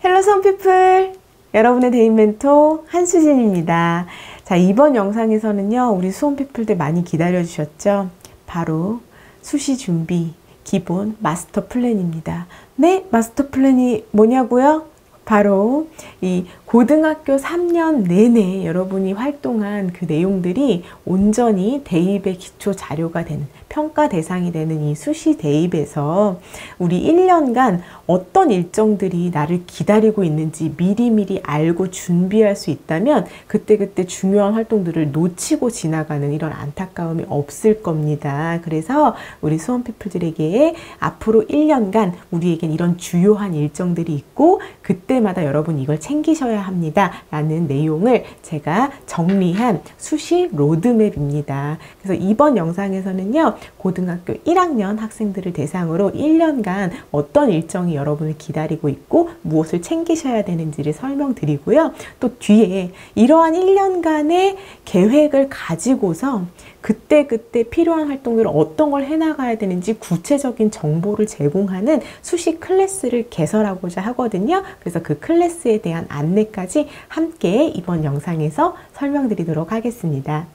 헬로 수험피플! 여러분의 대인 멘토 한수진입니다. 자, 이번 영상에서는요, 우리 수험피플들 많이 기다려주셨죠? 바로 수시 준비 기본 마스터 플랜입니다. 네, 마스터 플랜이 뭐냐고요? 바로 이 고등학교 3년 내내 여러분이 활동한 그 내용들이 온전히 대입의 기초 자료가 되는, 평가 대상이 되는 이 수시 대입에서 우리 1년간 어떤 일정들이 나를 기다리고 있는지 미리미리 알고 준비할 수 있다면 그때그때 중요한 활동들을 놓치고 지나가는 이런 안타까움이 없을 겁니다. 그래서 우리 수험피플들에게 앞으로 1년간 우리에겐 이런 주요한 일정들이 있고 그때마다 여러분 이걸 챙기셔야 합니다 라는 내용을 제가 정리한 수시 로드맵입니다. 그래서 이번 영상에서는요, 고등학교 1학년 학생들을 대상으로 1년간 어떤 일정이 여러분을 기다리고 있고 무엇을 챙기셔야 되는지를 설명드리고요. 또 뒤에 이러한 1년간의 계획을 가지고서 그때그때 필요한 활동들을 어떤 걸 해나가야 되는지 구체적인 정보를 제공하는 수시 클래스를 개설하고자 하거든요. 그래서 그 클래스에 대한 안내까지 함께 이번 영상에서 설명드리도록 하겠습니다.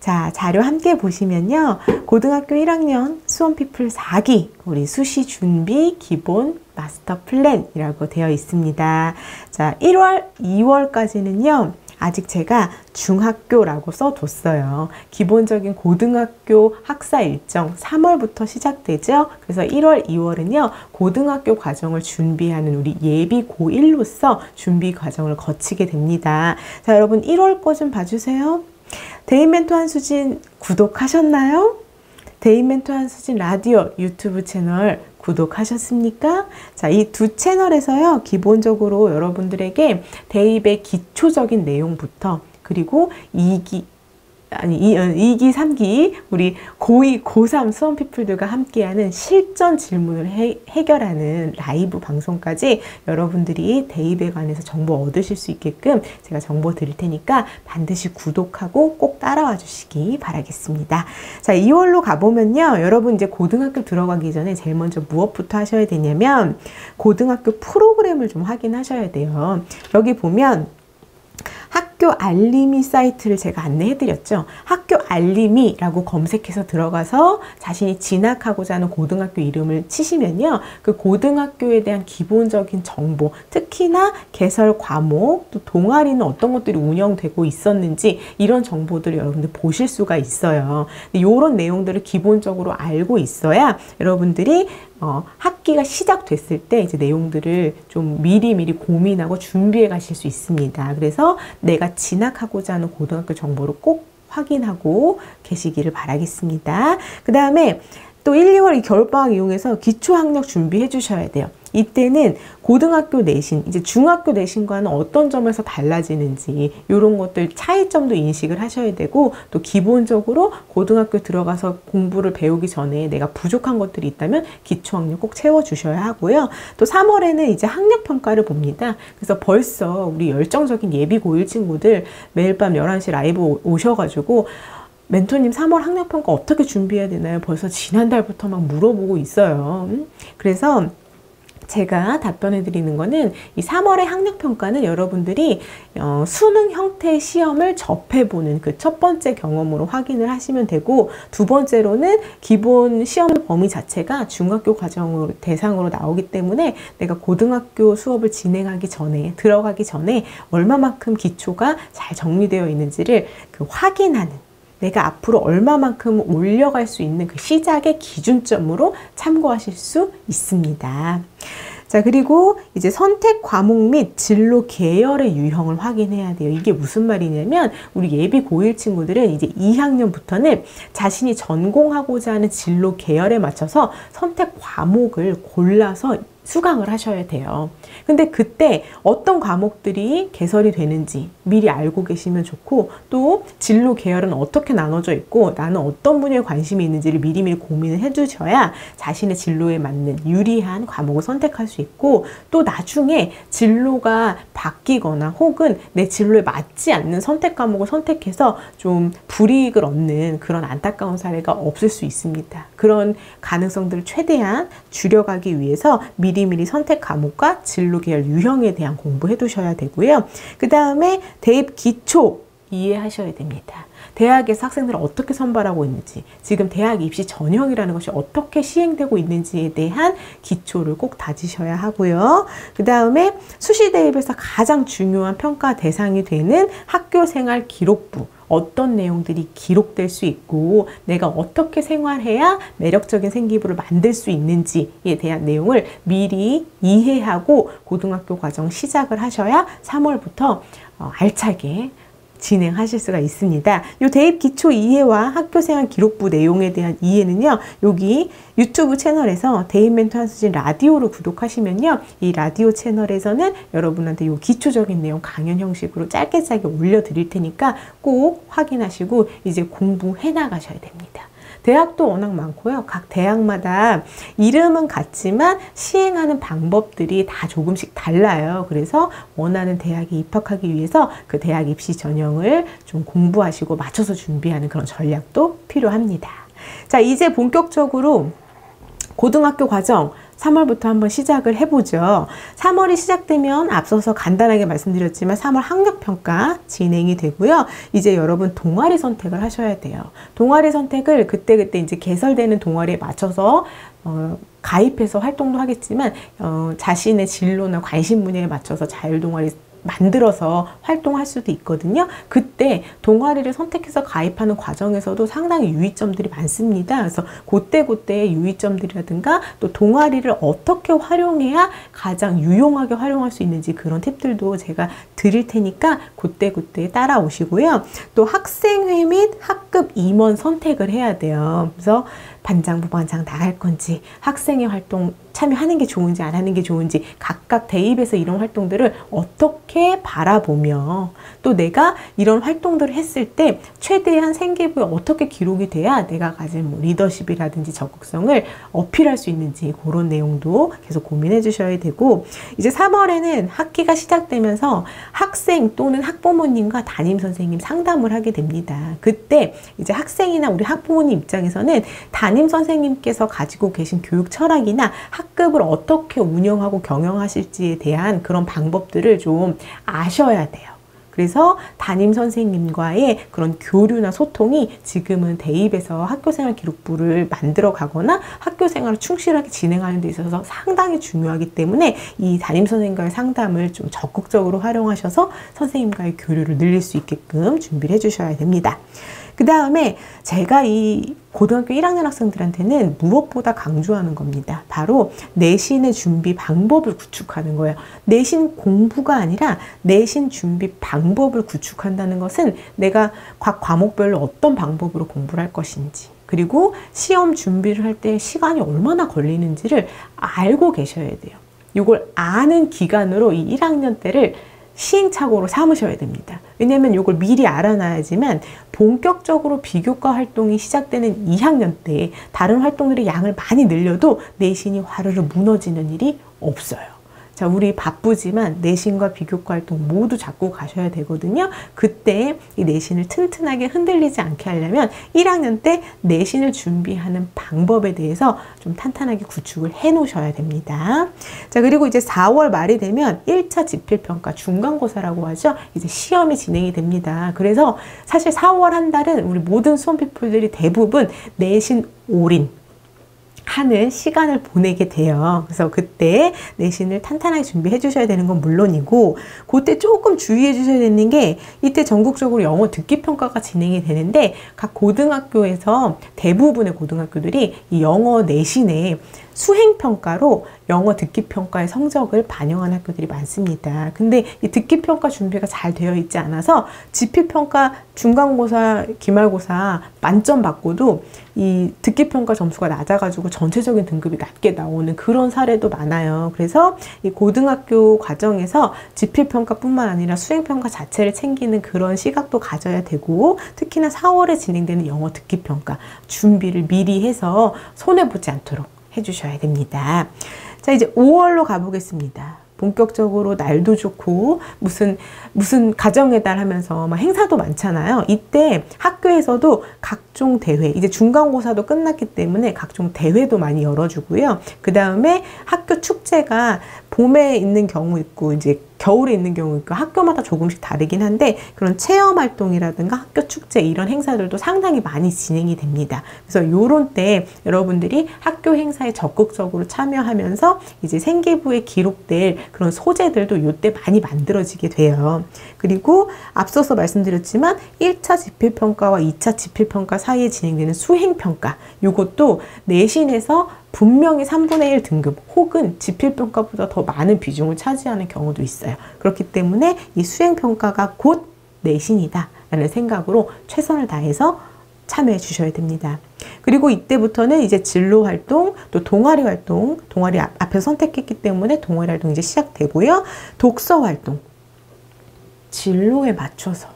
자, 자료 함께 보시면요. 고등학교 1학년 수험피플 4기 우리 수시 준비 기본 마스터 플랜이라고 되어 있습니다. 자, 1월, 2월까지는요. 아직 제가 중학교라고 써뒀어요. 기본적인 고등학교 학사 일정 3월부터 시작되죠. 그래서 1월, 2월은요. 고등학교 과정을 준비하는 우리 예비 고1로서 준비 과정을 거치게 됩니다. 자, 여러분 1월 거 좀 봐주세요. 대인 멘토 한수진 구독하셨나요? 대인 멘토 한수진 라디오 유튜브 채널 구독하셨습니까? 자, 이 두 채널에서요, 기본적으로 여러분들에게 대입의 기초적인 내용부터 그리고 2기, 3기 우리 고2, 고3 수험피플들과 함께하는 실전 질문을 해결하는 라이브 방송까지 여러분들이 대입에 관해서 정보 얻으실 수 있게끔 제가 정보 드릴 테니까 반드시 구독하고 꼭 따라와 주시기 바라겠습니다. 자, 2월로 가보면요. 여러분 이제 고등학교 들어가기 전에 제일 먼저 무엇부터 하셔야 되냐면 고등학교 프로그램을 좀 확인하셔야 돼요. 여기 보면 학교 알림이 사이트를 제가 안내해 드렸죠. 학교 알림이라고 검색해서 들어가서 자신이 진학하고자 하는 고등학교 이름을 치시면요. 그 고등학교에 대한 기본적인 정보, 특히나 개설 과목, 또 동아리는 어떤 것들이 운영되고 있었는지 이런 정보들을 여러분들 보실 수가 있어요. 이런 내용들을 기본적으로 알고 있어야 여러분들이 학기가 시작됐을 때 이제 내용들을 좀 미리미리 고민하고 준비해 가실 수 있습니다. 그래서 내가 진학하고자 하는 고등학교 정보를 꼭 확인하고 계시기를 바라겠습니다. 그 다음에 또 1, 2월 이 겨울방학 이용해서 기초학력 준비해 주셔야 돼요. 이때는 고등학교 내신, 이제 중학교 내신과는 어떤 점에서 달라지는지 이런 것들 차이점도 인식을 하셔야 되고 또 기본적으로 고등학교 들어가서 공부를 배우기 전에 내가 부족한 것들이 있다면 기초학력 꼭 채워주셔야 하고요. 또 3월에는 이제 학력평가를 봅니다. 그래서 벌써 우리 열정적인 예비 고1 친구들 매일 밤 11시 라이브 오셔가지고 멘토님 3월 학력평가 어떻게 준비해야 되나요? 벌써 지난달부터 막 물어보고 있어요. 그래서 제가 답변해 드리는 거는 이 3월의 학력평가는 여러분들이 수능 형태의 시험을 접해보는 그 첫 번째 경험으로 확인을 하시면 되고, 두 번째로는 기본 시험 범위 자체가 중학교 과정으로 대상으로 나오기 때문에 내가 고등학교 수업을 진행하기 전에, 들어가기 전에 얼마만큼 기초가 잘 정리되어 있는지를 그 확인하는, 내가 앞으로 얼마만큼 올려갈 수 있는 그 시작의 기준점으로 참고하실 수 있습니다. 자, 그리고 이제 선택 과목 및 진로 계열의 유형을 확인해야 돼요. 이게 무슨 말이냐면 우리 예비 고1 친구들은 이제 2학년부터는 자신이 전공하고자 하는 진로 계열에 맞춰서 선택 과목을 골라서 수강을 하셔야 돼요. 근데 그때 어떤 과목들이 개설이 되는지 미리 알고 계시면 좋고, 또 진로 계열은 어떻게 나눠져 있고 나는 어떤 분야에 관심이 있는지를 미리미리 고민을 해두셔야 자신의 진로에 맞는 유리한 과목을 선택할 수 있고, 또 나중에 진로가 바뀌거나 혹은 내 진로에 맞지 않는 선택 과목을 선택해서 좀 불이익을 얻는 그런 안타까운 사례가 없을 수 있습니다. 그런 가능성들을 최대한 줄여가기 위해서 미리 미리미리 선택 과목과 진로 계열 유형에 대한 공부해 두셔야 되고요. 그 다음에 대입 기초 이해하셔야 됩니다. 대학에서 학생들을 어떻게 선발하고 있는지, 지금 대학 입시 전형이라는 것이 어떻게 시행되고 있는지에 대한 기초를 꼭 다지셔야 하고요. 그 다음에 수시 대입에서 가장 중요한 평가 대상이 되는 학교생활 기록부, 어떤 내용들이 기록될 수 있고 내가 어떻게 생활해야 매력적인 생기부를 만들 수 있는지에 대한 내용을 미리 이해하고 고등학교 과정 시작을 하셔야 3월부터 알차게 진행하실 수가 있습니다. 이 대입 기초 이해와 학교생활 기록부 내용에 대한 이해는요, 여기 유튜브 채널에서 대입 멘토 한수진 라디오로 구독하시면요, 이 라디오 채널에서는 여러분한테 이 기초적인 내용 강연 형식으로 짧게 올려드릴 테니까 꼭 확인하시고 이제 공부해 나가셔야 됩니다. 대학도 워낙 많고요. 각 대학마다 이름은 같지만 시행하는 방법들이 다 조금씩 달라요. 그래서 원하는 대학에 입학하기 위해서 그 대학 입시 전형을 좀 공부하시고 맞춰서 준비하는 그런 전략도 필요합니다. 자, 이제 본격적으로 고등학교 과정 3월부터 한번 시작을 해보죠. 3월이 시작되면 앞서서 간단하게 말씀드렸지만 3월 학력평가 진행이 되고요. 이제 여러분 동아리 선택을 하셔야 돼요. 동아리 선택을 그때그때 이제 개설되는 동아리에 맞춰서 가입해서 활동도 하겠지만 자신의 진로나 관심 분야에 맞춰서 자율동아리 만들어서 활동할 수도 있거든요. 그때 동아리를 선택해서 가입하는 과정에서도 상당히 유의점들이 많습니다. 그래서 그때그때의 유의점들이라든가 또 동아리를 어떻게 활용해야 가장 유용하게 활용할 수 있는지 그런 팁들도 제가 드릴 테니까 그때그때 따라오시고요. 또 학생회 및 학급 임원 선택을 해야 돼요. 그래서 반장, 부반장 나갈 건지, 학생회 활동 참여하는 게 좋은지 안 하는 게 좋은지 각각 대입에서 이런 활동들을 어떻게 바라보며 또 내가 이런 활동들을 했을 때 최대한 생기부에 어떻게 기록이 돼야 내가 가진 뭐 리더십이라든지 적극성을 어필할 수 있는지 그런 내용도 계속 고민해 주셔야 되고, 이제 3월에는 학기가 시작되면서 학생 또는 학부모님과 담임선생님 상담을 하게 됩니다. 그때 이제 학생이나 우리 학부모님 입장에서는 담임선생님께서 가지고 계신 교육 철학이나 학급을 어떻게 운영하고 경영하실지에 대한 그런 방법들을 좀 아셔야 돼요. 그래서 담임 선생님과의 그런 교류나 소통이 지금은 대입에서 학교생활 기록부를 만들어 가거나 학교생활을 충실하게 진행하는 데 있어서 상당히 중요하기 때문에 이 담임 선생님과의 상담을 좀 적극적으로 활용하셔서 선생님과의 교류를 늘릴 수 있게끔 준비를 해주셔야 됩니다. 그 다음에 제가 이 고등학교 1학년 학생들한테는 무엇보다 강조하는 겁니다. 바로 내신의 준비 방법을 구축하는 거예요. 내신 공부가 아니라 내신 준비 방법을 구축한다는 것은 내가 각 과목별로 어떤 방법으로 공부를 할 것인지, 그리고 시험 준비를 할 때 시간이 얼마나 걸리는지를 알고 계셔야 돼요. 이걸 아는 기간으로 이 1학년 때를 시행착오로 삼으셔야 됩니다. 왜냐하면 이걸 미리 알아놔야지만 본격적으로 비교과 활동이 시작되는 2학년 때 다른 활동들의 양을 많이 늘려도 내신이 화르르 무너지는 일이 없어요. 자, 우리 바쁘지만 내신과 비교과 활동 모두 잡고 가셔야 되거든요. 그때 이 내신을 튼튼하게 흔들리지 않게 하려면 1학년 때 내신을 준비하는 방법에 대해서 좀 탄탄하게 구축을 해 놓으셔야 됩니다. 자, 그리고 이제 4월 말이 되면 1차 지필평가 중간고사라고 하죠. 이제 시험이 진행이 됩니다. 그래서 사실 4월 한 달은 우리 모든 수험피플들이 대부분 내신 올인 하는 시간을 보내게 돼요. 그래서 그때 내신을 탄탄하게 준비해 주셔야 되는 건 물론이고, 그때 조금 주의해 주셔야 되는 게 이때 전국적으로 영어 듣기 평가가 진행이 되는데 각 고등학교에서 대부분의 고등학교들이 이 영어 내신에 수행평가로 영어 듣기평가의 성적을 반영하는 학교들이 많습니다. 근데 이 듣기평가 준비가 잘 되어 있지 않아서 지필평가, 중간고사, 기말고사 만점 받고도 이 듣기평가 점수가 낮아가지고 전체적인 등급이 낮게 나오는 그런 사례도 많아요. 그래서 이 고등학교 과정에서 지필평가뿐만 아니라 수행평가 자체를 챙기는 그런 시각도 가져야 되고, 특히나 4월에 진행되는 영어 듣기평가 준비를 미리 해서 손해보지 않도록 해주셔야 됩니다. 자, 이제 5월로 가보겠습니다. 본격적으로 날도 좋고 무슨 가정의 달 하면서 막 행사도 많잖아요. 이때 학교에서도 각종 대회, 이제 중간고사도 끝났기 때문에 각종 대회도 많이 열어주고요. 그 다음에 학교 축제가 봄에 있는 경우 있고 이제 겨울에 있는 경우 있고 학교마다 조금씩 다르긴 한데 그런 체험 활동이라든가 학교 축제 이런 행사들도 상당히 많이 진행이 됩니다. 그래서 요런 때 여러분들이 학교 행사에 적극적으로 참여하면서 이제 생기부에 기록될 그런 소재들도 요때 많이 만들어지게 돼요. 그리고 앞서서 말씀드렸지만 1차 지필평가와 2차 지필평가 사이에 진행되는 수행평가, 요것도 내신에서 분명히 3분의 1 등급 혹은 지필평가보다 더 많은 비중을 차지하는 경우도 있어요. 그렇기 때문에 이 수행평가가 곧 내신이다 라는 생각으로 최선을 다해서 참여해 주셔야 됩니다. 그리고 이때부터는 이제 진로 활동, 또 동아리 활동, 동아리 앞에서 선택했기 때문에 동아리 활동 이제 시작되고요. 독서 활동, 진로에 맞춰서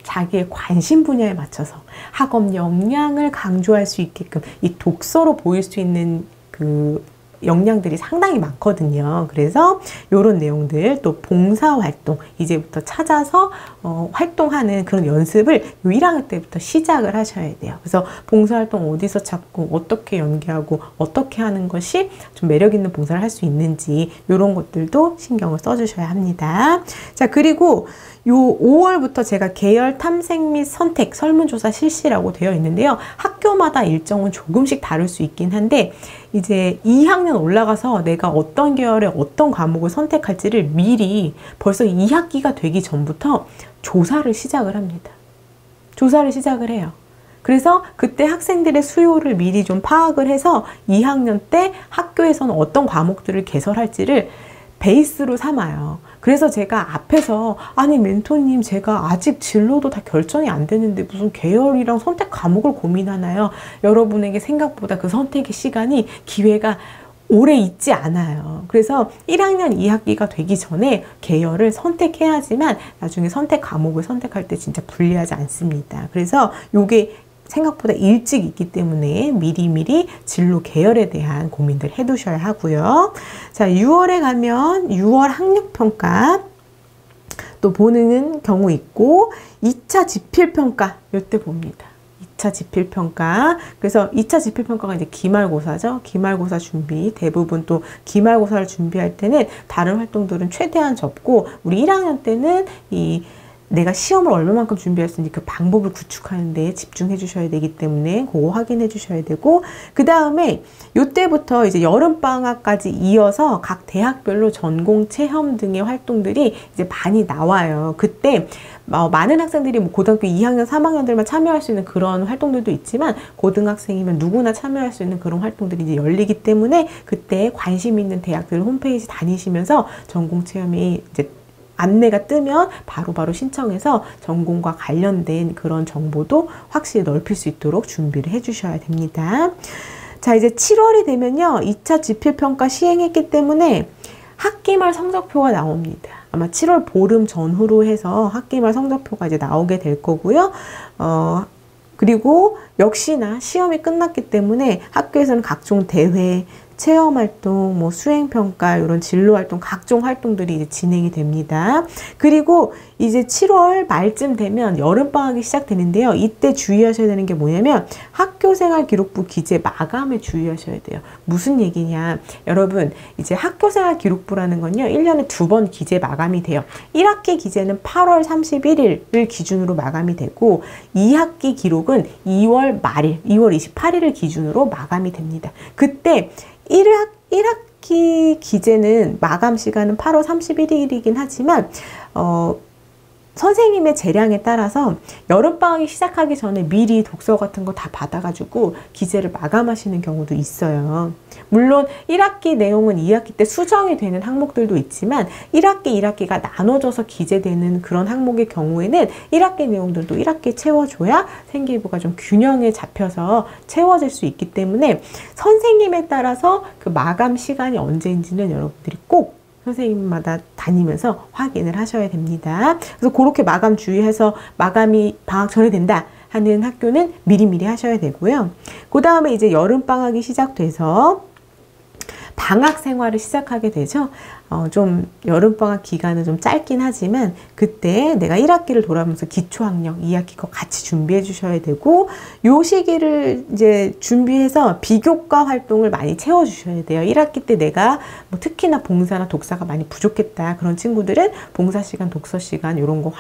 자기의 관심 분야에 맞춰서 학업 역량을 강조할 수 있게끔 이 독서로 보일 수 있는 그 역량들이 상당히 많거든요. 그래서 이런 내용들, 또 봉사활동 이제부터 찾아서 활동하는 그런 연습을 1학년 때부터 시작을 하셔야 돼요. 그래서 봉사활동 어디서 찾고 어떻게 연계하고 어떻게 하는 것이 좀 매력 있는 봉사를 할 수 있는지 이런 것들도 신경을 써주셔야 합니다. 자, 그리고 요 5월부터 제가 계열 탐색 및 선택 설문조사 실시라고 되어 있는데요. 학교마다 일정은 조금씩 다를 수 있긴 한데 이제 2학년 올라가서 내가 어떤 계열의 어떤 과목을 선택할지를 미리 벌써 2학기가 되기 전부터 조사를 시작을 합니다. 조사를 시작을 해요. 그래서 그때 학생들의 수요를 미리 좀 파악을 해서 2학년 때 학교에서는 어떤 과목들을 개설할지를 베이스로 삼아요. 그래서 제가 앞에서 아니 멘토님 제가 아직 진로도 다 결정이 안 되는데 무슨 계열이랑 선택 과목을 고민하나요? 여러분에게 생각보다 그 선택의 시간이 기회가 오래 있지 않아요. 그래서 1학년 2학기가 되기 전에 계열을 선택해야지만 나중에 선택 과목을 선택할 때 진짜 불리하지 않습니다. 그래서 요게 생각보다 일찍 있기 때문에 미리미리 진로 계열에 대한 고민들 해두셔야 하고요. 자, 6월에 가면 6월 학력평가 또 보는 경우 있고 2차 지필평가 이때 봅니다. 2차 지필평가. 그래서 2차 지필평가가 이제 기말고사죠. 기말고사 준비. 대부분 또 기말고사를 준비할 때는 다른 활동들은 최대한 접고 우리 1학년 때는 내가 시험을 얼마만큼 준비할 수 있는지 그 방법을 구축하는 데 집중해 주셔야 되기 때문에 그거 확인해 주셔야 되고, 그 다음에 요때부터 이제 여름방학까지 이어서 각 대학별로 전공 체험 등의 활동들이 이제 많이 나와요. 그때 많은 학생들이 뭐 고등학교 2학년, 3학년들만 참여할 수 있는 그런 활동들도 있지만 고등학생이면 누구나 참여할 수 있는 그런 활동들이 이제 열리기 때문에 그때 관심 있는 대학들 홈페이지 다니시면서 전공 체험이 이제 안내가 뜨면 바로바로 신청해서 전공과 관련된 그런 정보도 확실히 넓힐 수 있도록 준비를 해 주셔야 됩니다. 자, 이제 7월이 되면요. 2차 지필평가 시행했기 때문에 학기말 성적표가 나옵니다. 아마 7월 보름 전후로 해서 학기말 성적표가 이제 나오게 될 거고요. 그리고 역시나 시험이 끝났기 때문에 학교에서는 각종 대회, 체험활동, 뭐 수행평가, 이런 진로활동, 각종 활동들이 이제 진행이 됩니다. 그리고 이제 7월 말쯤 되면 여름방학이 시작되는데요. 이때 주의하셔야 되는 게 뭐냐면 학교생활기록부 기재 마감에 주의하셔야 돼요. 무슨 얘기냐. 여러분, 이제 학교생활기록부라는 건요. 1년에 2번 기재 마감이 돼요. 1학기 기재는 8월 31일을 기준으로 마감이 되고 2학기 기록은 2월 말일, 2월 28일을 기준으로 마감이 됩니다. 그때 1학기 기재는 마감 시간은 8월 31일이긴 하지만 선생님의 재량에 따라서 여름방학이 시작하기 전에 미리 독서 같은 거 다 받아가지고 기재를 마감하시는 경우도 있어요. 물론 1학기 내용은 2학기 때 수정이 되는 항목들도 있지만 1학기, 2학기가 나눠져서 기재되는 그런 항목의 경우에는 1학기 내용들도 1학기에 채워줘야 생기부가 좀 균형에 잡혀서 채워질 수 있기 때문에 선생님에 따라서 그 마감 시간이 언제인지는 여러분들이 꼭 선생님마다 다니면서 확인을 하셔야 됩니다. 그래서 그렇게 마감 주의해서 마감이 방학 전에 된다 하는 학교는 미리미리 하셔야 되고요. 그 다음에 이제 여름방학이 시작돼서 방학 생활을 시작하게 되죠. 좀 여름방학 기간은 좀 짧긴 하지만 그때 내가 1학기를 돌아오면서 기초학력 2학기 거 같이 준비해 주셔야 되고, 요 시기를 이제 준비해서 비교과 활동을 많이 채워 주셔야 돼요. 1학기 때 내가 뭐 특히나 봉사나 독사가 많이 부족했다 그런 친구들은 봉사 시간, 독서 시간 이런 거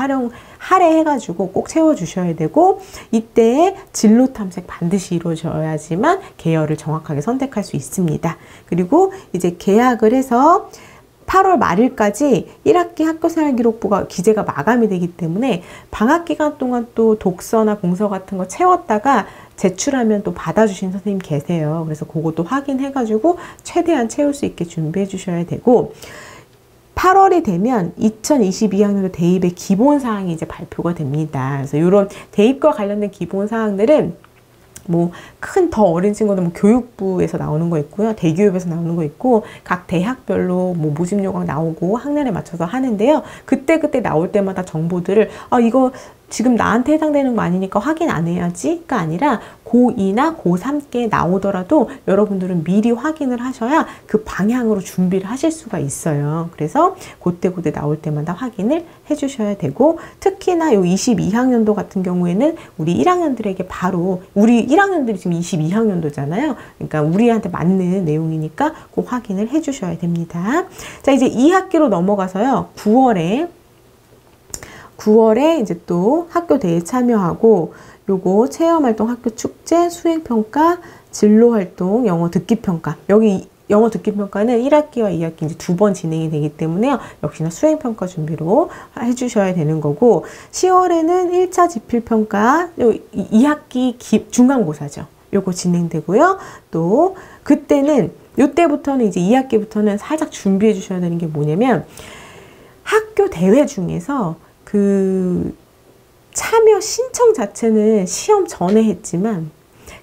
할애해 가지고 꼭 채워 주셔야 되고, 이때 진로 탐색 반드시 이루어져야지만 계열을 정확하게 선택할 수 있습니다. 그리고 이제 개학을 해서 8월 말일까지 1학기 학교생활기록부가 기재가 마감이 되기 때문에 방학 기간 동안 또 독서나 봉서 같은 거 채웠다가 제출하면 또 받아주신 선생님 계세요. 그래서 그것도 확인해가지고 최대한 채울 수 있게 준비해 주셔야 되고, 8월이 되면 2022학년도 대입의 기본사항이 이제 발표가 됩니다. 그래서 이런 대입과 관련된 기본사항들은 뭐 큰 더 어린 친구들 뭐 교육부에서 나오는 거 있고요, 대교육에서 나오는 거 있고, 각 대학별로 뭐 모집 요강 나오고 학년에 맞춰서 하는데요. 그때 나올 때마다 정보들을 이거 지금 나한테 해당되는 거 아니니까 확인 안 해야지가 아니라 고2나 고3께 나오더라도 여러분들은 미리 확인을 하셔야 그 방향으로 준비를 하실 수가 있어요. 그래서 그때 나올 때마다 확인을 해 주셔야 되고, 특히나 요 22학년도 같은 경우에는 우리 1학년들에게 바로, 우리 1학년들이 지금 22학년도잖아요. 그러니까 우리한테 맞는 내용이니까 꼭 확인을 해 주셔야 됩니다. 자, 이제 2학기로 넘어가서요. 9월에 이제 또 학교 대회에 참여하고, 요거 체험활동, 학교 축제, 수행평가, 진로활동, 영어 듣기평가. 여기 영어 듣기평가는 1학기와 2학기 이제 2번 진행이 되기 때문에요. 역시나 수행평가 준비로 해주셔야 되는 거고, 10월에는 1차 지필평가, 2학기 중간고사죠. 요거 진행되고요. 또 그때는, 요때부터는 이제 2학기부터는 살짝 준비해 주셔야 되는 게 뭐냐면, 학교 대회 중에서 그 참여 신청 자체는 시험 전에 했지만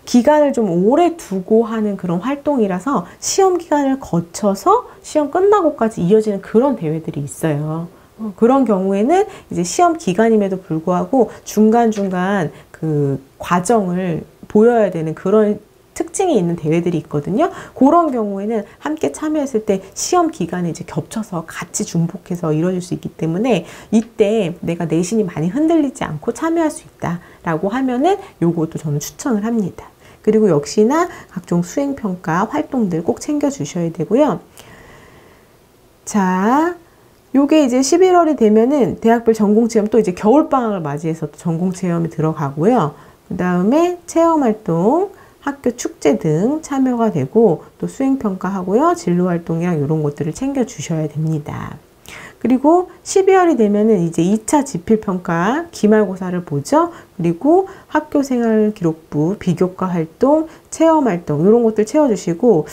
기간을 좀 오래 두고 하는 그런 활동이라서 시험 기간을 거쳐서 시험 끝나고까지 이어지는 그런 대회들이 있어요. 그런 경우에는 이제 시험 기간임에도 불구하고 중간중간 그 과정을 보여야 되는 그런 특징이 있는 대회들이 있거든요. 그런 경우에는 함께 참여했을 때 시험 기간에 이제 겹쳐서 같이 중복해서 이루어질 수 있기 때문에, 이때 내가 내신이 많이 흔들리지 않고 참여할 수 있다라고 하면은 요것도 저는 추천을 합니다. 그리고 역시나 각종 수행평가 활동들 꼭 챙겨주셔야 되고요. 자, 요게 이제 11월이 되면은 대학별 전공체험, 또 이제 겨울방학을 맞이해서 또 전공체험이 들어가고요. 그 다음에 체험활동, 학교 축제 등 참여가 되고, 또 수행평가 하고요. 진로활동이랑 이런 것들을 챙겨주셔야 됩니다. 그리고 12월이 되면은 이제 2차 지필평가, 기말고사를 보죠. 그리고 학교생활기록부, 비교과 활동, 체험활동 이런 것들 채워주시고,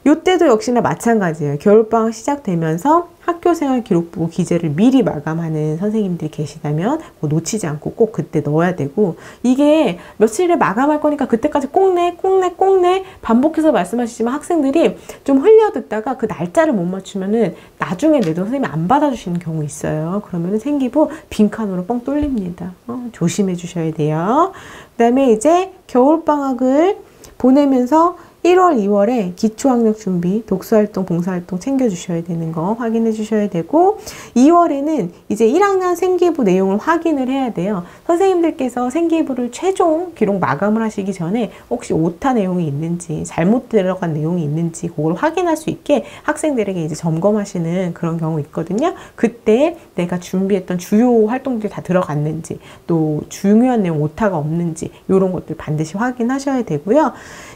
이때도 역시나 마찬가지예요. 겨울방학 시작되면서 학교생활기록부 기재를 미리 마감하는 선생님들이 계시다면 놓치지 않고 꼭 그때 넣어야 되고, 이게 며칠에 마감할 거니까 그때까지 꼭 내 반복해서 말씀하시지만 학생들이 좀 흘려듣다가 그 날짜를 못 맞추면은 나중에 내도 선생님이 안 받아주시는 경우 있어요. 그러면 생기부 빈칸으로 뻥 뚫립니다. 조심해 주셔야 돼요. 그 다음에 이제 겨울방학을 보내면서 1월, 2월에 기초학력 준비, 독서활동, 봉사활동 챙겨주셔야 되는 거 확인해 주셔야 되고, 2월에는 이제 1학년 생기부 내용을 확인을 해야 돼요. 선생님들께서 생기부를 최종 기록 마감을 하시기 전에 혹시 오타 내용이 있는지, 잘못 들어간 내용이 있는지 그걸 확인할 수 있게 학생들에게 이제 점검하시는 그런 경우 있거든요. 그때 내가 준비했던 주요 활동들이 다 들어갔는지, 또 중요한 내용 오타가 없는지 이런 것들 반드시 확인하셔야 되고요.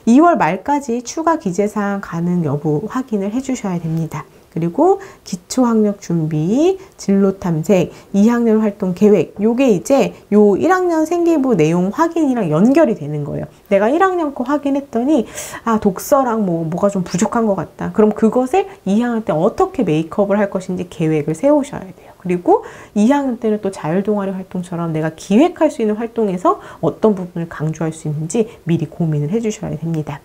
2월 말까지 추가 기재사항 가능 여부 확인을 해주셔야 됩니다. 그리고 기초학력 준비, 진로 탐색, 2학년 활동 계획, 요게 이제 요 1학년 생기부 내용 확인이랑 연결이 되는 거예요. 내가 1학년 거 확인했더니 독서랑 뭐가 좀 부족한 것 같다. 그럼 그것을 2학년 때 어떻게 메이크업을 할 것인지 계획을 세우셔야 돼요. 그리고 2학년 때는 또 자율동아리 활동처럼 내가 기획할 수 있는 활동에서 어떤 부분을 강조할 수 있는지 미리 고민을 해주셔야 됩니다.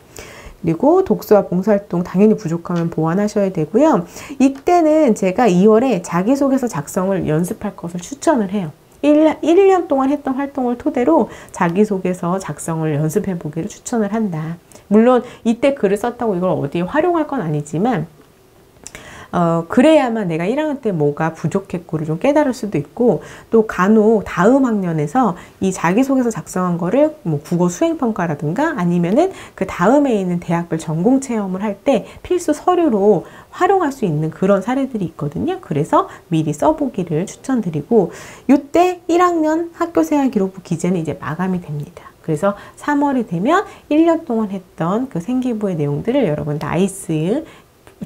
그리고 독서와 봉사활동 당연히 부족하면 보완하셔야 되고요. 이때는 제가 2월에 자기소개서 작성을 연습할 것을 추천을 해요. 1년 동안 했던 활동을 토대로 자기소개서 작성을 연습해 보기를 추천을 한다. 물론 이때 글을 썼다고 이걸 어디에 활용할 건 아니지만 그래야만 내가 1학년 때 뭐가 부족했고를 좀 깨달을 수도 있고, 또 간혹 다음 학년에서 이 자기소개서 작성한 거를 뭐 국어 수행평가라든가 아니면은 그 다음에 있는 대학별 전공 체험을 할 때 필수 서류로 활용할 수 있는 그런 사례들이 있거든요. 그래서 미리 써보기를 추천드리고, 이때 1학년 학교생활기록부 기재는 이제 마감이 됩니다. 그래서 3월이 되면 1년 동안 했던 그 생기부의 내용들을 여러분 나이스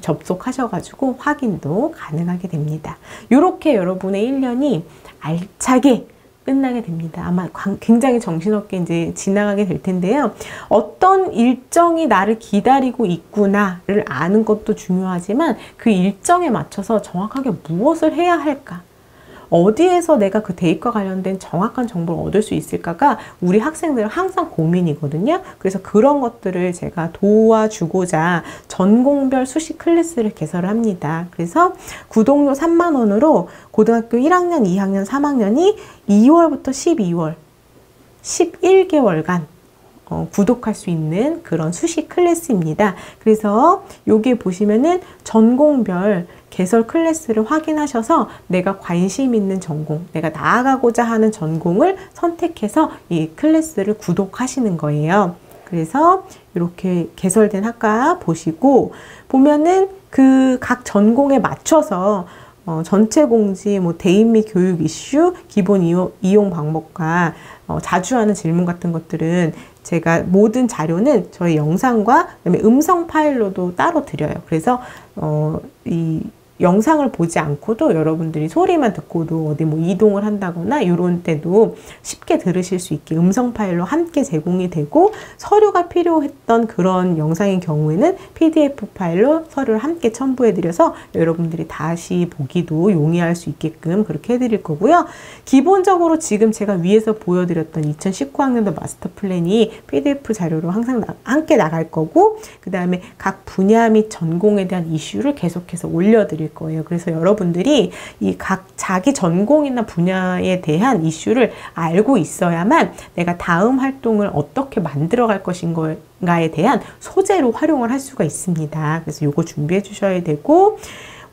접속하셔가지고 확인도 가능하게 됩니다. 이렇게 여러분의 1년이 알차게 끝나게 됩니다. 아마 굉장히 정신없게 이제 지나가게 될 텐데요. 어떤 일정이 나를 기다리고 있구나를 아는 것도 중요하지만 그 일정에 맞춰서 정확하게 무엇을 해야 할까? 어디에서 내가 그 대입과 관련된 정확한 정보를 얻을 수 있을까가 우리 학생들은 항상 고민이거든요. 그래서 그런 것들을 제가 도와주고자 전공별 수시 클래스를 개설을 합니다. 그래서 구독료 3만 원으로 고등학교 1학년, 2학년, 3학년이 2월부터 12월 11개월간 구독할 수 있는 그런 수시 클래스입니다. 그래서 여기 보시면은 전공별 개설 클래스를 확인하셔서 내가 관심 있는 전공, 내가 나아가고자 하는 전공을 선택해서 이 클래스를 구독하시는 거예요. 그래서 이렇게 개설된 학과 보시고 보면은 그 각 전공에 맞춰서 전체 공지, 뭐 대입 및 교육 이슈, 기본 이용 방법과 자주 하는 질문 같은 것들은 제가 모든 자료는 저희 영상과 그다음에 음성 파일로도 따로 드려요. 그래서 이 영상을 보지 않고도 여러분들이 소리만 듣고도 어디 뭐 이동을 한다거나 이런 때도 쉽게 들으실 수 있게 음성 파일로 함께 제공이 되고, 서류가 필요했던 그런 영상의 경우에는 PDF 파일로 서류를 함께 첨부해 드려서 여러분들이 다시 보기도 용이할 수 있게끔 그렇게 해드릴 거고요. 기본적으로 지금 제가 위에서 보여드렸던 2019학년도 마스터 플랜이 PDF 자료로 항상 함께 나갈 거고, 그 다음에 각 분야 및 전공에 대한 이슈를 계속해서 올려드릴 거예요. 그래서 여러분들이 이 각 자기 전공이나 분야에 대한 이슈를 알고 있어야만 내가 다음 활동을 어떻게 만들어 갈 것인가에 대한 소재로 활용을 할 수가 있습니다. 그래서 요거 준비해 주셔야 되고,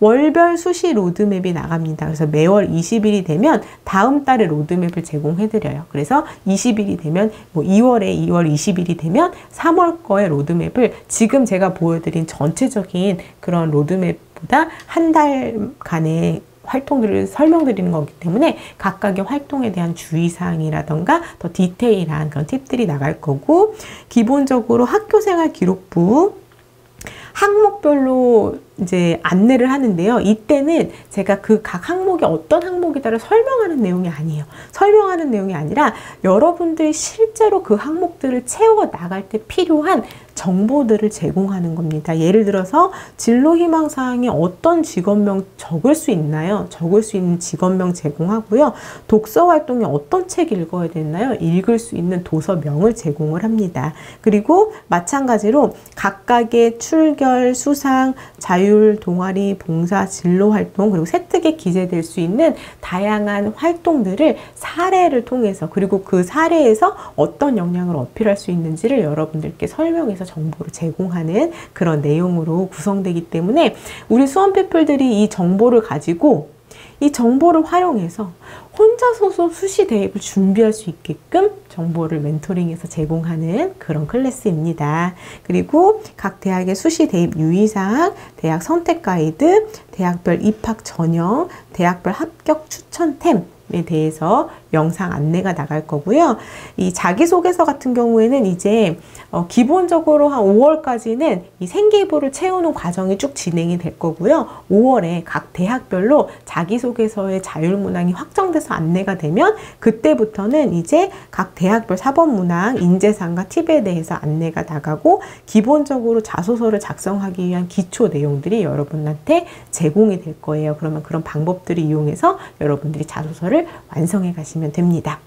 월별 수시 로드맵이 나갑니다. 그래서 매월 20일이 되면 다음 달에 로드맵을 제공해 드려요. 그래서 20일이 되면 뭐 2월에 2월 20일이 되면 3월 거의 로드맵을 지금 제가 보여드린 전체적인 그런 로드맵보다 한 달간의 활동들을 설명드리는 거기 때문에 각각의 활동에 대한 주의사항이라던가 더 디테일한 그런 팁들이 나갈 거고, 기본적으로 학교생활 기록부 항목별로 이제 안내를 하는데요. 이때는 제가 그 각 항목이 어떤 항목이다를 설명하는 내용이 아니에요. 설명하는 내용이 아니라 여러분들이 실제로 그 항목들을 채워 나갈 때 필요한 정보들을 제공하는 겁니다. 예를 들어서 진로 희망 사항에 어떤 직업명 적을 수 있나요? 적을 수 있는 직업명 제공하고요. 독서 활동에 어떤 책 읽어야 되나요? 읽을 수 있는 도서명을 제공을 합니다. 그리고 마찬가지로 각각의 출결, 수상, 자율, 동아리, 봉사, 진로 활동, 그리고 세특에 기재될 수 있는 다양한 활동들을 사례를 통해서, 그리고 그 사례에서 어떤 역량을 어필할 수 있는지를 여러분들께 설명해서 정보를 제공하는 그런 내용으로 구성되기 때문에 우리 수험피플들이 이 정보를 가지고 이 정보를 활용해서 혼자서도 수시 대입을 준비할 수 있게끔 정보를 멘토링해서 제공하는 그런 클래스입니다. 그리고 각 대학의 수시 대입 유의사항, 대학 선택 가이드, 대학별 입학 전형, 대학별 합격 추천템에 대해서 영상 안내가 나갈 거고요. 이 자기소개서 같은 경우에는 이제 기본적으로 한 5월까지는 이 생기부를 채우는 과정이 쭉 진행이 될 거고요. 5월에 각 대학별로 자기소개서의 자율문항이 확정돼서 안내가 되면 그때부터는 이제 각 대학별 사법문항, 인재사항과 팁에 대해서 안내가 나가고, 기본적으로 자소서를 작성하기 위한 기초 내용들이 여러분한테 제공이 될 거예요. 그러면 그런 방법들을 이용해서 여러분들이 자소서를 완성해 가시면 됩니다.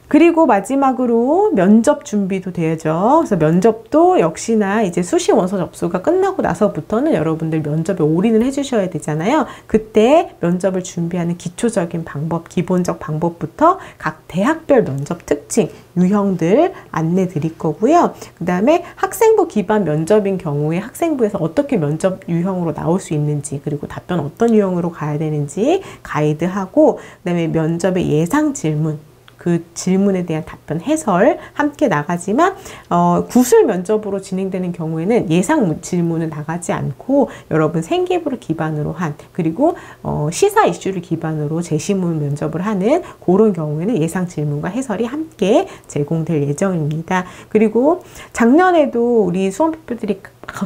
그리고 마지막으로 면접 준비도 되죠. 그래서 면접도 역시나 이제 수시 원서 접수가 끝나고 나서부터는 여러분들 면접에 올인을 해주셔야 되잖아요. 그때 면접을 준비하는 기초적인 방법, 기본적 방법부터 각 대학별 면접 특징, 유형들 안내 드릴 거고요. 그 다음에 학생부 기반 면접인 경우에 학생부에서 어떻게 면접 유형으로 나올 수 있는지, 그리고 답변 어떤 유형으로 가야 되는지 가이드하고, 그 다음에 면접의 예상 질문, 그 질문에 대한 답변 해설 함께 나가지만 구술 면접으로 진행되는 경우에는 예상 질문은 나가지 않고 여러분 생기부를 기반으로 한, 그리고 시사 이슈를 기반으로 제시문 면접을 하는 그런 경우에는 예상 질문과 해설이 함께 제공될 예정입니다. 그리고 작년에도 우리 수험피플들이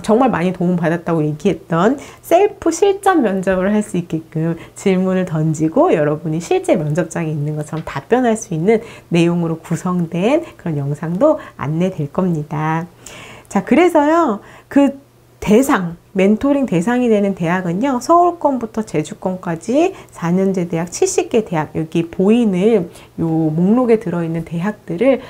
정말 많이 도움받았다고 얘기했던 셀프 실전 면접을 할 수 있게끔 질문을 던지고 여러분이 실제 면접장에 있는 것처럼 답변할 수 있는 내용으로 구성된 그런 영상도 안내될 겁니다. 자, 그래서요, 그 대상, 멘토링 대상이 되는 대학은요, 서울권부터 제주권까지 4년제 대학 70개 대학, 여기 보이는 요 목록에 들어있는 대학들을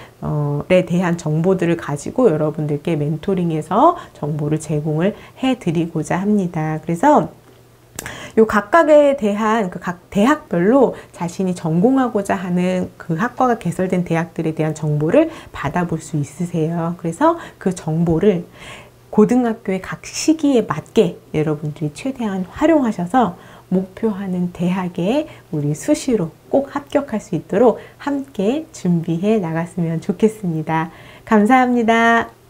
에 대한 정보들을 가지고 여러분들께 멘토링해서 정보를 제공을 해드리고자 합니다. 그래서 요 각각에 대한 그 각 대학별로 자신이 전공하고자 하는 그 학과가 개설된 대학들에 대한 정보를 받아볼 수 있으세요. 그래서 그 정보를 고등학교의 각 시기에 맞게 여러분들이 최대한 활용하셔서 목표하는 대학에 우리 수시로 꼭 합격할 수 있도록 함께 준비해 나갔으면 좋겠습니다. 감사합니다.